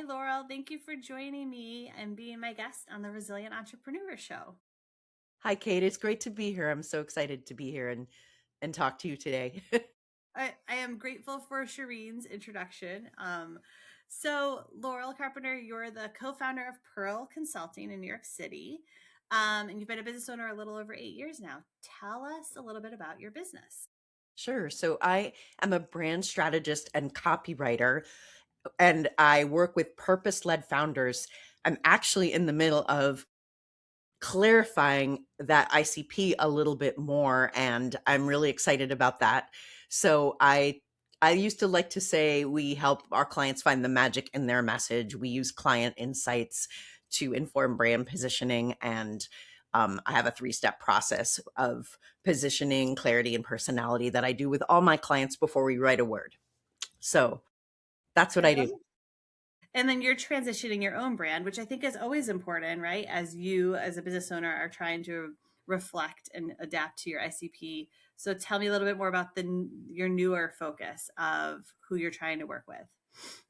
Laurel. Thank you for joining me and being my guest on the Resilient Entrepreneur Show. Hi, Kate. It's great to be here. I'm so excited to be here and talk to you today. I am grateful for Shireen's introduction. Laurel Carpenter, you're the co-founder of Pearl Consulting in New York City, and you've been a business owner a little over 8 years now. Tell us a little bit about your business. Sure. So I am a brand strategist and copywriter, and I work with purpose-led founders. I'm actually in the middle of clarifying that ICP a little bit more, and I'm really excited about that. So I used to like to say we help our clients find the magic in their message. We use client insights to inform brand positioning, and I have a 3-step process of positioning, clarity, and personality that I do with all my clients before we write a word. So that's what I I love do. it. And then you're transitioning your own brand, which I think is always important, right? As you, as a business owner, are trying to reflect and adapt to your ICP. So tell me a little bit more about your newer focus of who you're trying to work with.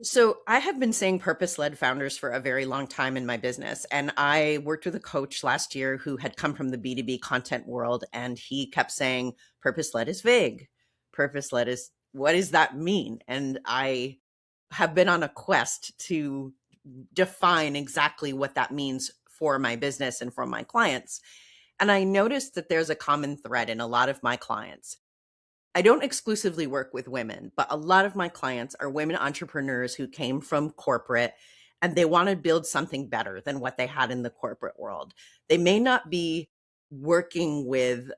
So I have been saying purpose-led founders for a very long time in my business. And I worked with a coach last year who had come from the B2B content world. And he kept saying purpose-led is vague. Purpose-led is, what does that mean? And I have been on a quest to define exactly what that means for my business and for my clients. And I noticed that there's a common thread in a lot of my clients. I don't exclusively work with women, but a lot of my clients are women entrepreneurs who came from corporate and they want to build something better than what they had in the corporate world. They may not be working with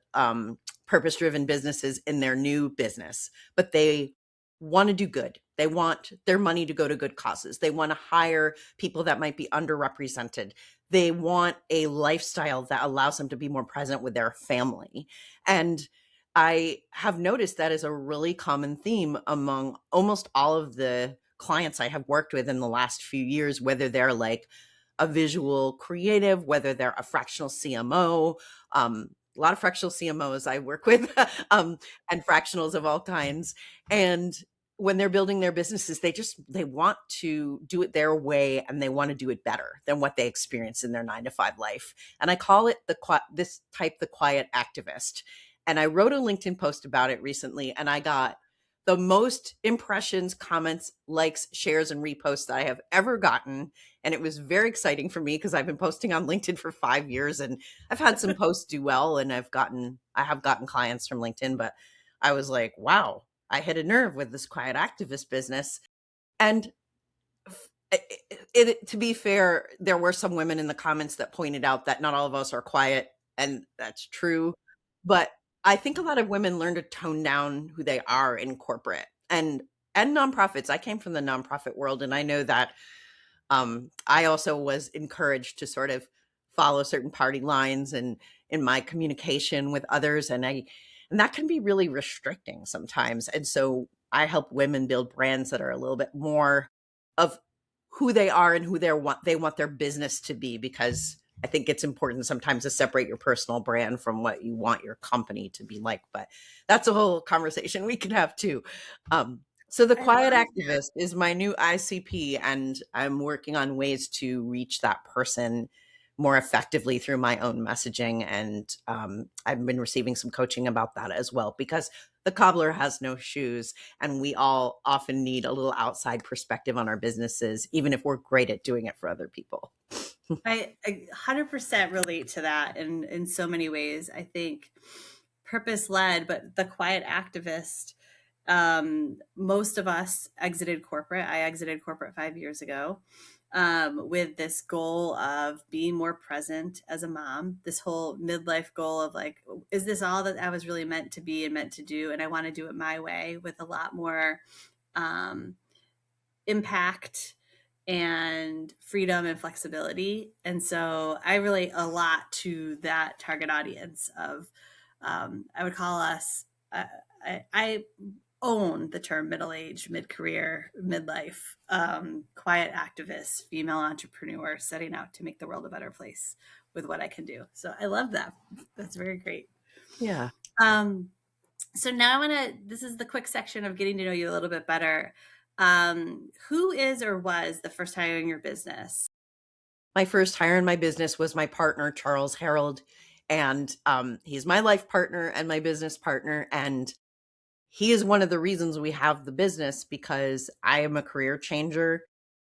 purpose driven businesses in their new business, but they want to do good. They want their money to go to good causes. They want to hire people that might be underrepresented. They want a lifestyle that allows them to be more present with their family. And I have noticed that is a really common theme among almost all of the clients I have worked with in the last few years, whether they're like a visual creative, whether they're a fractional CMO, a lot of fractional CMOs I work with, and fractionals of all kinds. And when they're building their businesses, they want to do it their way and they want to do it better than what they experience in their 9 to 5 life. And I call it this type the quiet activist. And I wrote a LinkedIn post about it recently, and I got the most impressions, comments, likes, shares, and reposts that I have ever gotten. And it was very exciting for me because I've been posting on LinkedIn for 5 years and I've had some posts do well and I have gotten clients from LinkedIn, but I was like, wow, I hit a nerve with this quiet activist business. And to be fair, there were some women in the comments that pointed out that not all of us are quiet, and that's true. But I think a lot of women learn to tone down who they are in corporate and nonprofits. I came from the nonprofit world, and I know that I also was encouraged to sort of follow certain party lines and in my communication with others, and that can be really restricting sometimes. And so I help women build brands that are a little bit more of who they are and who they want their business to be, because I think it's important sometimes to separate your personal brand from what you want your company to be like. But that's a whole conversation we could have too. So the I quiet love activist is my new ICP, and I'm working on ways to reach that person more effectively through my own messaging. And I've been receiving some coaching about that as well, because the cobbler has no shoes, and we all often need a little outside perspective on our businesses, even if we're great at doing it for other people. I 100% relate to that in so many ways. I think purpose led, but the quiet activist. Most of us exited corporate. I exited corporate 5 years ago with this goal of being more present as a mom, this whole midlife goal of like, is this all that I was really meant to be and meant to do? And I want to do it my way with a lot more um, impact and freedom and flexibility. And so I relate a lot to that target audience of, I would call us, I own the term middle-aged, mid-career, midlife, quiet activist, female entrepreneur, setting out to make the world a better place with what I can do. So I love that. That's very great. Yeah. Um, so now this is the quick section of getting to know you a little bit better. Who is or was the first hire in your business? My first hire in my business was my partner, Charles Harold. And he's my life partner and my business partner. And he is one of the reasons we have the business because I am a career changer.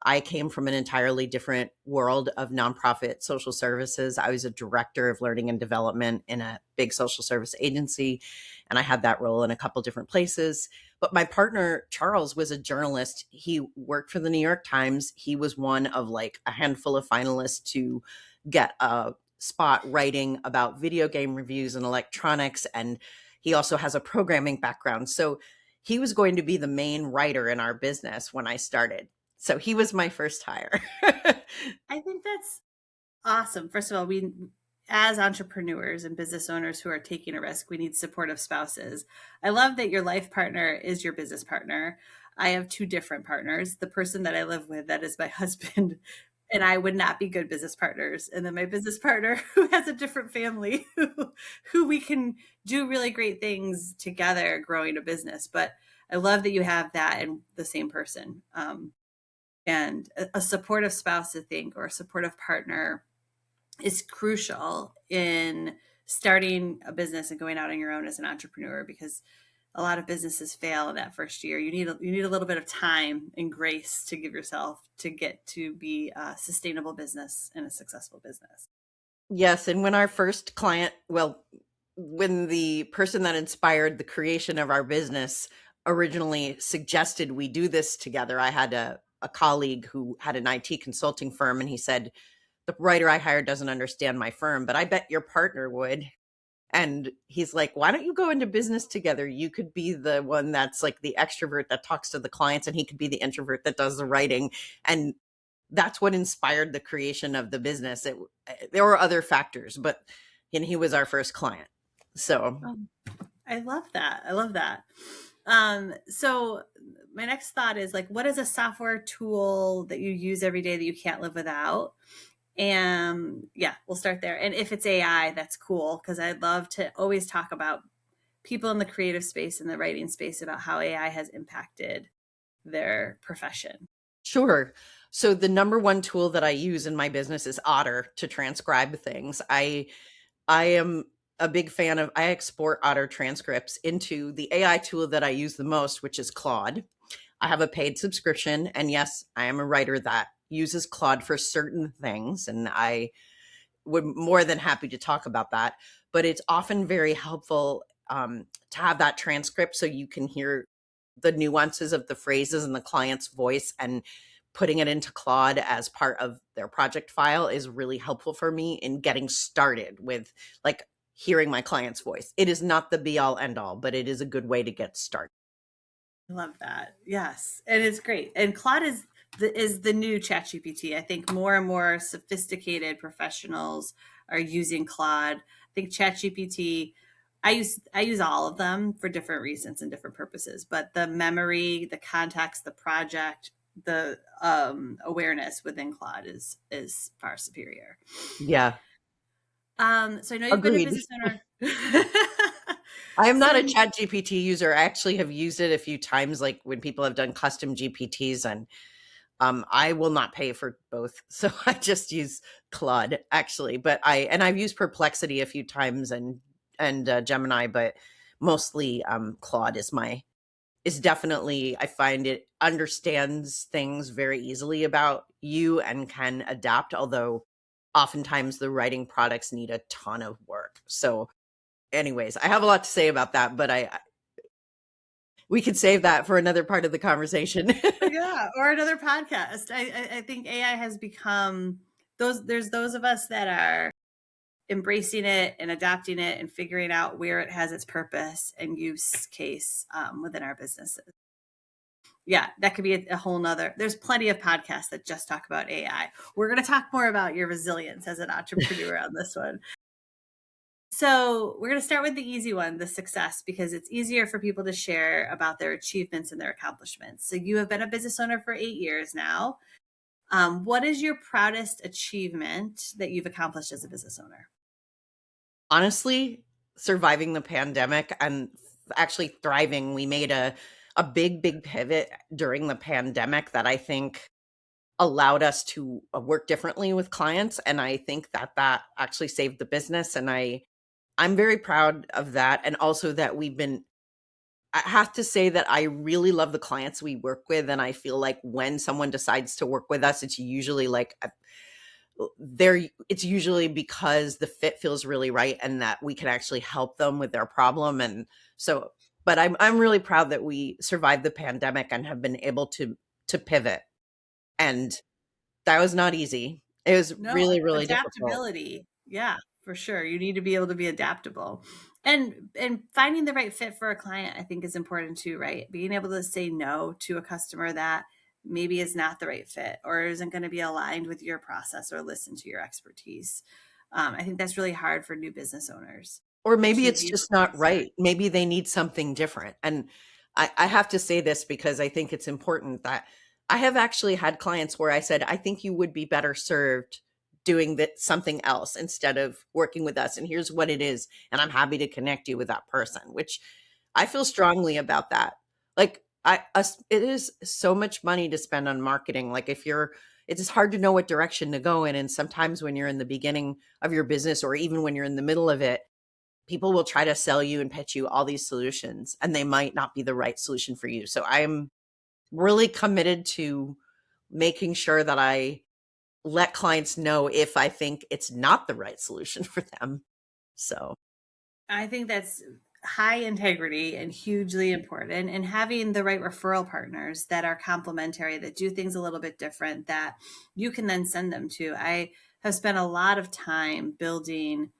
I came from an entirely different world of nonprofit social services. I was a director of learning and development in a big social service agency, and I had that role in a couple different places. But my partner, Charles, was a journalist. He worked for the New York Times. He was one of like a handful of finalists to get a spot writing about video game reviews and electronics. And he also has a programming background. So he was going to be the main writer in our business when I started. So he was my first hire. I think that's awesome. First of all, we, as entrepreneurs and business owners who are taking a risk, we need supportive spouses. I love that your life partner is your business partner. I have two different partners. The person that I live with, that is my husband, and I would not be good business partners. And then my business partner who has a different family who we can do really great things together growing a business. But I love that you have that in the same person. And a supportive spouse, I think, or a supportive partner is crucial in starting a business and going out on your own as an entrepreneur, because a lot of businesses fail in that first year. You need a little bit of time and grace to give yourself to get to be a sustainable business and a successful business. Yes. And when our first client, well, when the person that inspired the creation of our business originally suggested we do this together, I had a colleague who had an IT consulting firm, and he said, the writer I hired doesn't understand my firm, but I bet your partner would. And he's like, why don't you go into business together? You could be the one that's like the extrovert that talks to the clients, and he could be the introvert that does the writing. And that's what inspired the creation of the business. There were other factors, but and he was our first client. So Oh, I love that. I love that. So my next thought is like, what is a software tool that you use every day that you can't live without? And yeah, we'll start there. And if it's AI, that's cool, because I'd love to always talk about people in the creative space and the writing space about how AI has impacted their profession. sure. So the number one tool that I use in my business is Otter to transcribe things. I am a big fan of, I export Otter transcripts into the AI tool that I use the most, which is Claude. I have a paid subscription, and yes, I am a writer that uses Claude for certain things, and I would more than happy to talk about that. But it's often very helpful to have that transcript so you can hear the nuances of the phrases in the client's voice, and putting it into Claude as part of their project file is really helpful for me in getting started with like hearing my client's voice. It is not the be all end all, but it is a good way to get started. I love that. Yes, and it's great. And Claude is the new ChatGPT. I think more and more sophisticated professionals are using Claude. I think ChatGPT. I use all of them for different reasons and different purposes, but the memory, the context, the project, the awareness within Claude is far superior. Yeah, So I know you've been a agreed. business owner. I am not a So chat GPT user. I actually have used it a few times, like when people have done custom GPTs, and I will not pay for both. So I just use Claude actually, but I've used Perplexity a few times, and Gemini, but mostly Claude is definitely, I find it understands things very easily about you and can adapt, although oftentimes the writing products need a ton of work. So anyways, I have a lot to say about that, but we could save that for another part of the conversation. yeah, or another podcast. I think AI has become those. There's those of us that are embracing it and adapting it and figuring out where it has its purpose and use case within our businesses. Yeah, that could be a whole nother. There's plenty of podcasts that just talk about AI. We're going to talk more about your resilience as an entrepreneur on this one. So we're going to start with the easy one, the success, because it's easier for people to share about their achievements and their accomplishments. So you have been a business owner for 8 years now. What is your proudest achievement that you've accomplished as a business owner? Honestly, surviving the pandemic and actually thriving. We made a big pivot during the pandemic that I think allowed us to work differently with clients. And I think that that actually saved the business. And I'm very proud of that. And also that I have to say that I really love the clients we work with. And I feel like when someone decides to work with us, it's usually like it's usually because the fit feels really right and that we can actually help them with their problem. And so, but I'm really proud that we survived the pandemic and have been able to pivot. And that was not easy. It was No, really difficult. adaptability. Yeah, for sure. You need to be able to be adaptable. And finding the right fit for a client, I think, is important too, right? Being able to say no to a customer that maybe is not the right fit or isn't going to be aligned with your process or listen to your expertise. I think that's really hard for new business owners Or maybe to it's be able just to not discern. right. Maybe they need something different. And I have to say this because I think it's important that I have actually had clients where I said, I think you would be better served doing that something else instead of working with us. And here's what it is. And I'm happy to connect you with that person, which I feel strongly about that. Like it is so much money to spend on marketing. Like it is hard to know what direction to go in. And sometimes when you're in the beginning of your business or even when you're in the middle of it, people will try to sell you and pitch you all these solutions and they might not be the right solution for you. So I'm really committed to making sure that I let clients know if I think it's not the right solution for them. So, I think that's high integrity and hugely important. And having the right referral partners that are complementary, that do things a little bit different, that you can then send them to. I have spent a lot of time building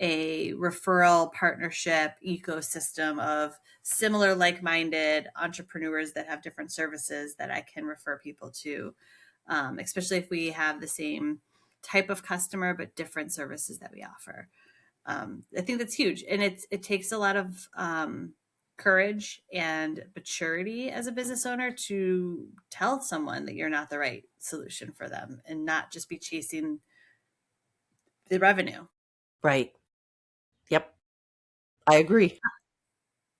a referral partnership ecosystem of similar like-minded entrepreneurs that have different services that I can refer people to, especially if we have the same type of customer but different services that we offer. I think that's huge, and it takes a lot of courage and maturity as a business owner to tell someone that you're not the right solution for them, and not just be chasing the revenue. right. Yep. I agree.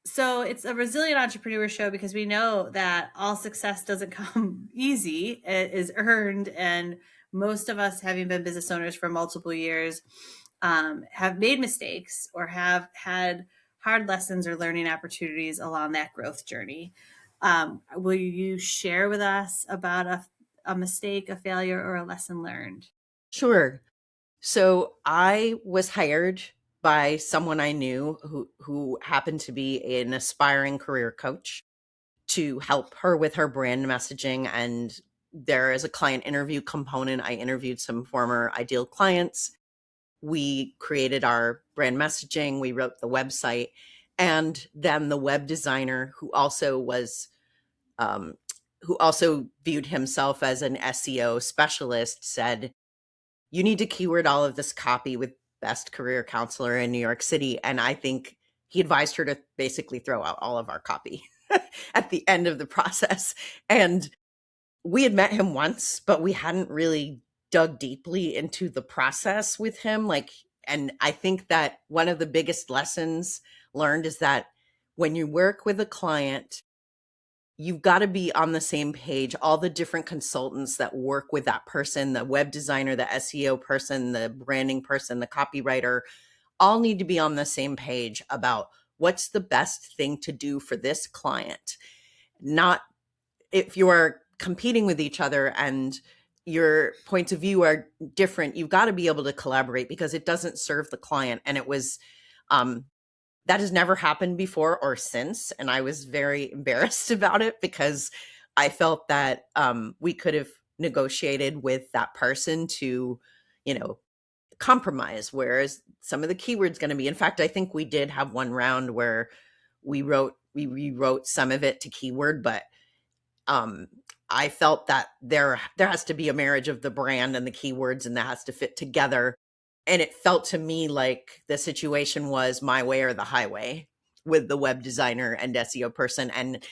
So it's a resilient entrepreneur show because we know that all success doesn't come easy. It is earned, and most of us, having been business owners for multiple years, have made mistakes or have had hard lessons or learning opportunities along that growth journey. Will you share with us about a mistake, a failure, or a lesson learned? Sure. So I was hired by someone I knew who happened to be an aspiring career coach to help her with her brand messaging. And there is a client interview component. I interviewed some former ideal clients. We created our brand messaging. We wrote the website. And then the web designer um, who also viewed himself as an SEO specialist said, you need to keyword all of this copy with best career counselor in New York City. And I think he advised her to basically throw out all of our copy at the end of the process. And we had met him once, but we hadn't really dug deeply into the process with him. And I think that one of the biggest lessons learned is that when you work with a client, you've got to be on the same page. All the different consultants that work with that person, the web designer, the SEO person, the branding person, the copywriter, all need to be on the same page about what's the best thing to do for this client. Not if you are competing with each other and your points of view are different, you've got to be able to collaborate because it doesn't serve the client. And it was, that has never happened before or since. And I was very embarrassed about it because I felt that we could have negotiated with that person to, you know, compromise, whereas some of the keywords going to be, in fact, I think we did have one round where we rewrote some of it to keyword, but um, I felt that there has to be a marriage of the brand and the keywords, and that has to fit together. And it felt to me like the situation was my way or the highway with the web designer and SEO person. And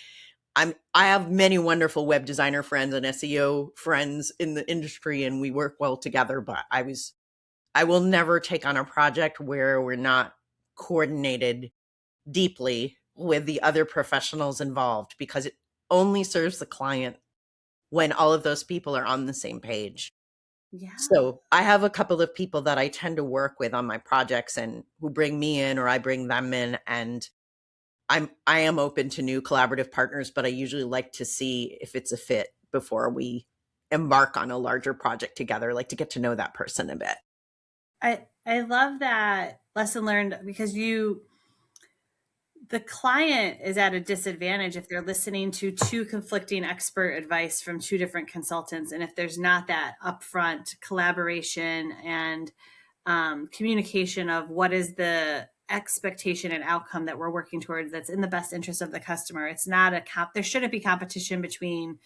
I have many wonderful web designer friends and SEO friends in the industry, and we work well together. But I will never take on a project where we're not coordinated deeply with the other professionals involved, because it only serves the client when all of those people are on the same page. Yeah. So I have a couple of people that I tend to work with on my projects and who bring me in or I bring them in, and I am open to new collaborative partners, but I usually like to see if it's a fit before we embark on a larger project together, like to get to know that person a bit. I love that lesson learned, because the client is at a disadvantage if they're listening to two conflicting expert advice from two different consultants, and if there's not that upfront collaboration and communication of what is the expectation and outcome that we're working towards that's in the best interest of the customer. It's not there shouldn't be competition between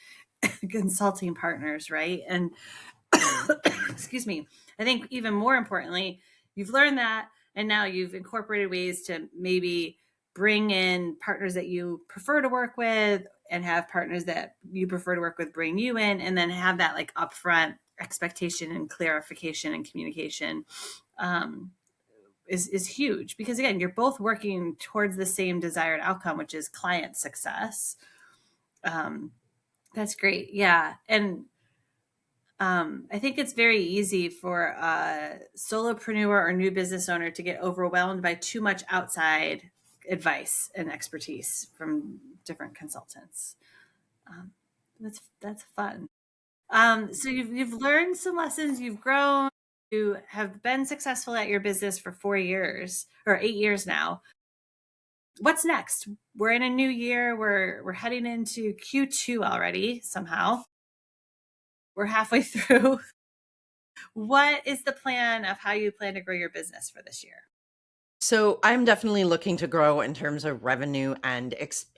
consulting partners, right? And excuse me, I think even more importantly, you've learned that, and now you've incorporated ways to maybe bring in partners that you prefer to work with, and have partners that you prefer to work with bring you in, and then have that like upfront expectation and clarification and communication is huge, because again, you're both working towards the same desired outcome, which is client success. um, that's great. Yeah. And I think it's very easy for a solopreneur or new business owner to get overwhelmed by too much outside advice and expertise from different consultants. Um, that's fun. So you've learned some lessons. You've grown. You have been successful at your business for 4 years or 8 years now. What's next? We're in a new year. We're heading into Q2 already. Somehow we're halfway through. What is the plan of how you plan to grow your business for this year? So I'm definitely looking to grow in terms of revenue, and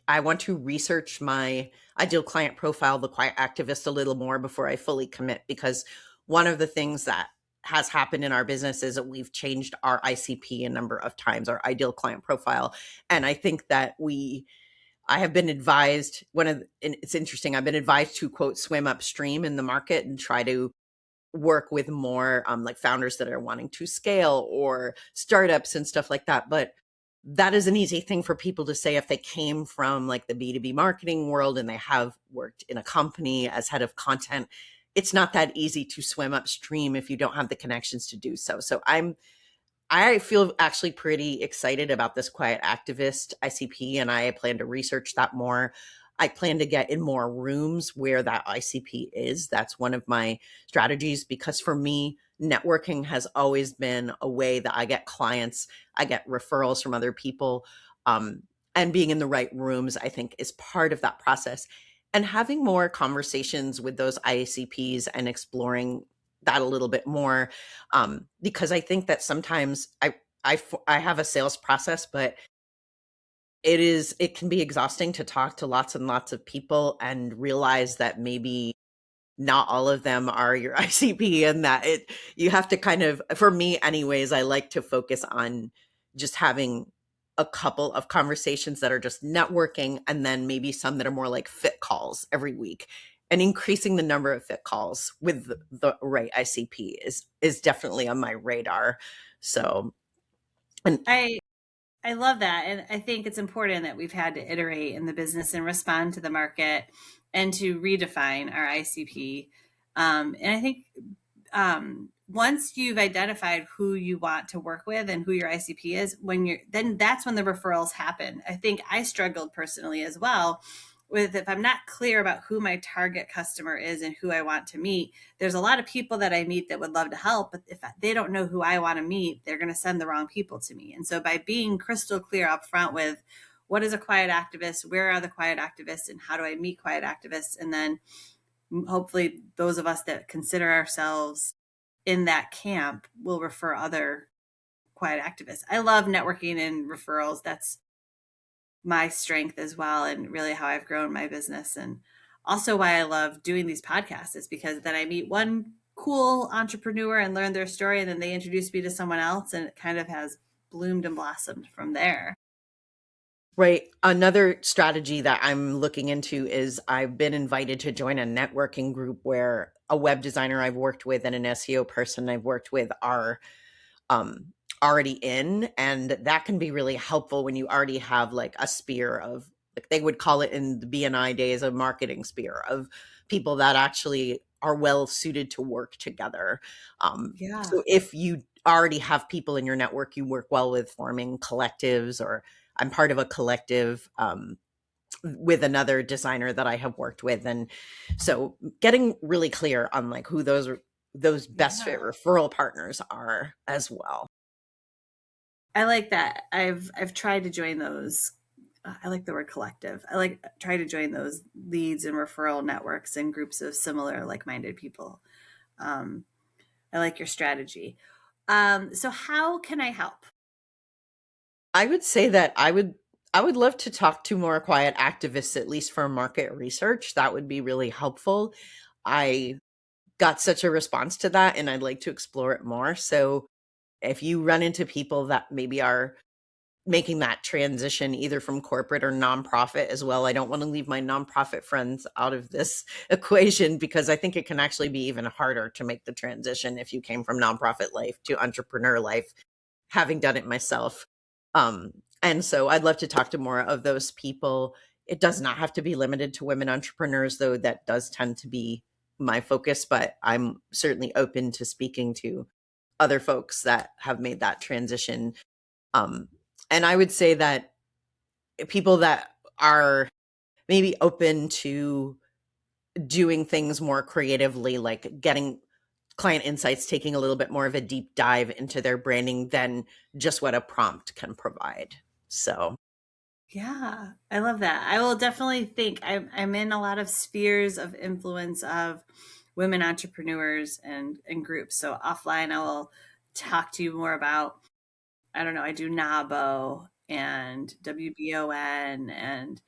I want to research my ideal client profile, the quiet activist, a little more before I fully commit, because one of the things that has happened in our business is that we've changed our ICP a number of times, our ideal client profile. And I think that I have been advised, and it's interesting, I've been advised to quote, swim upstream in the market and try to work with more like founders that are wanting to scale or startups and stuff like that. But that is an easy thing for people to say if they came from like the B2B marketing world and they have worked in a company as head of content. It's not that easy to swim upstream if you don't have the connections to do so. So I feel actually pretty excited about this quiet activist ICP, and I plan to research that more. I plan to get in more rooms where that ICP is. That's one of my strategies, because for me, networking has always been a way that I get clients, I get referrals from other people. Um, and being in the right rooms, I think, is part of that process. And having more conversations with those ICPs and exploring that a little bit more, because I think that sometimes I have a sales process, but it can be exhausting to talk to lots and lots of people and realize that maybe not all of them are your ICP, and that you have to kind of, for me anyways, I like to focus on just having a couple of conversations that are just networking, and then maybe some that are more like fit calls every week. And increasing the number of fit calls with the right ICP is definitely on my radar. So, and I love that. And I think it's important that we've had to iterate in the business and respond to the market and to redefine our ICP. And I think once you've identified who you want to work with and who your ICP is, then that's when the referrals happen. I think I struggled personally as well with, if I'm not clear about who my target customer is and who I want to meet. There's a lot of people that I meet that would love to help, but if they don't know who I want to meet, they're going to send the wrong people to me. And so by being crystal clear up front with what is a quiet activist, where are the quiet activists, and how do I meet quiet activists, and then hopefully those of us that consider ourselves in that camp will refer other quiet activists. I love networking and referrals. That's my strength as well, and really how I've grown my business. And also why I love doing these podcasts is because then I meet one cool entrepreneur and learn their story, and then they introduce me to someone else, and it kind of has bloomed and blossomed from there. right. Another strategy that I'm looking into is I've been invited to join a networking group where a web designer I've worked with and an SEO person I've worked with are um, already in. And that can be really helpful when you already have like a sphere of, like they would call it in the BNI days, a marketing sphere of people that actually are well suited to work together. Yeah. So if you already have people in your network you work well with, forming collectives, or I'm part of a collective with another designer that I have worked with. And so getting really clear on like who those best Yeah. fit referral partners are as well. I like that. I've tried to join those. I like the word collective. I like try to join those leads and referral networks and groups of similar like-minded people. Um, I like your strategy. So how can I help? I would say that I would love to talk to more quiet activists, at least for market research. That would be really helpful. I got such a response to that and I'd like to explore it more. So if you run into people that maybe are making that transition either from corporate or nonprofit as well, I don't want to leave my nonprofit friends out of this equation, because I think it can actually be even harder to make the transition if you came from nonprofit life to entrepreneur life, having done it myself. Um, and so I'd love to talk to more of those people. It does not have to be limited to women entrepreneurs, though that does tend to be my focus, but I'm certainly open to speaking to other folks that have made that transition. Um, and I would say that people that are maybe open to doing things more creatively, like getting client insights, taking a little bit more of a deep dive into their branding than just what a prompt can provide. So, Yeah, I love that. I will definitely think I'm in a lot of spheres of influence of women entrepreneurs and groups. So offline, I will talk to you more about, I don't know, I do NABO and WBON and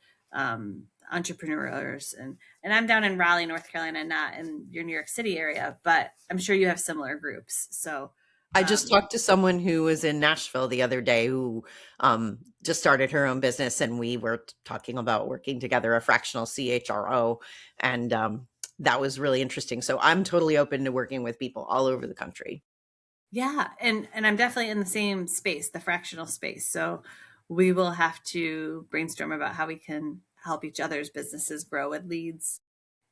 entrepreneurs and I'm down in Raleigh, North Carolina, not in your New York City area, but I'm sure you have similar groups. So I just um, talked to someone who was in Nashville the other day who just started her own business, and we were talking about working together, a fractional CHRO, and that was really interesting. So I'm totally open to working with people all over the country. yeah, and I'm definitely in the same space, the fractional space. So we will have to brainstorm about how we can help each other's businesses grow with leads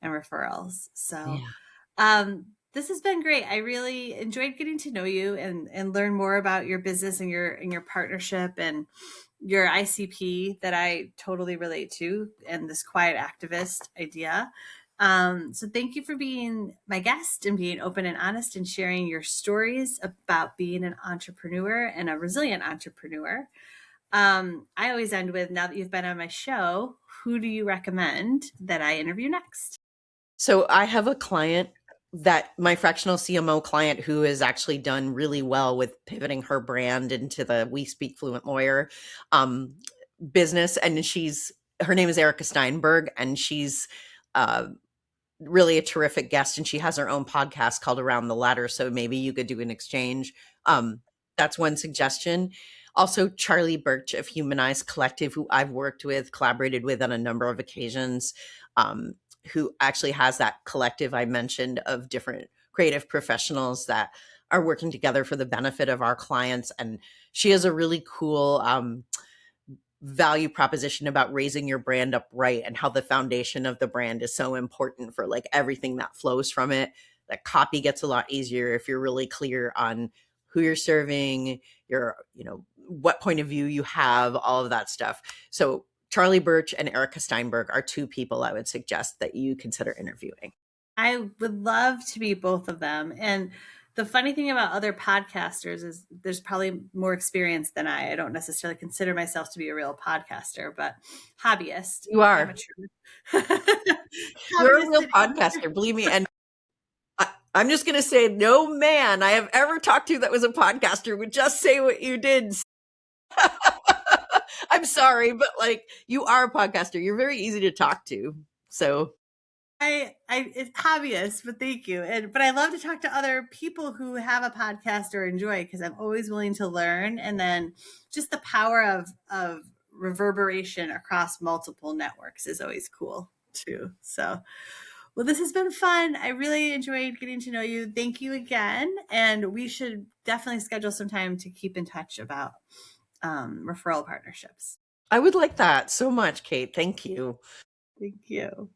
and referrals. So Yeah. this has been great. I really enjoyed getting to know you and learn more about your business and your partnership and your ICP that I totally relate to, and this quiet activist idea. So thank you for being my guest and being open and honest and sharing your stories about being an entrepreneur and a resilient entrepreneur. I always end with, now that you've been on my show, who do you recommend that I interview next? So I have a client, that my fractional CMO client, who has actually done really well with pivoting her brand into the We Speak Fluent Lawyer um, business. And her name is Erica Steinberg, and she's uh, really a terrific guest, and she has her own podcast called Around the Ladder. So maybe you could do an exchange. Um, that's one suggestion. Also, Charlie Birch of Humanize Collective, who I've worked with, collaborated with on a number of occasions, um, who actually has that collective I mentioned of different creative professionals that are working together for the benefit of our clients. And she has a really cool value proposition about raising your brand up right, and how the foundation of the brand is so important for like everything that flows from it. That copy gets a lot easier if you're really clear on who you're serving, what point of view you have, all of that stuff. So Charlie Birch and Erica Steinberg are two people I would suggest that you consider interviewing. I would love to be both of them. And the funny thing about other podcasters is there's probably more experience than I. I don't necessarily consider myself to be a real podcaster, but hobbyist, You are. amateur. You're a Hobbyist real and amateur. podcaster, believe me. And I'm just going to say, no man I have ever talked to that was a podcaster would just say what you did. I'm sorry, but like, you are a podcaster. You're very easy to talk to. So It's hobbyist, but thank you. And but I love to talk to other people who have a podcast or enjoy, because I'm always willing to learn. And then just the power of reverberation across multiple networks is always cool too. So Well, this has been fun. I really enjoyed getting to know you. Thank you again. And we should definitely schedule some time to keep in touch about referral partnerships. I would like that so much, Kate. Thank you. Thank you.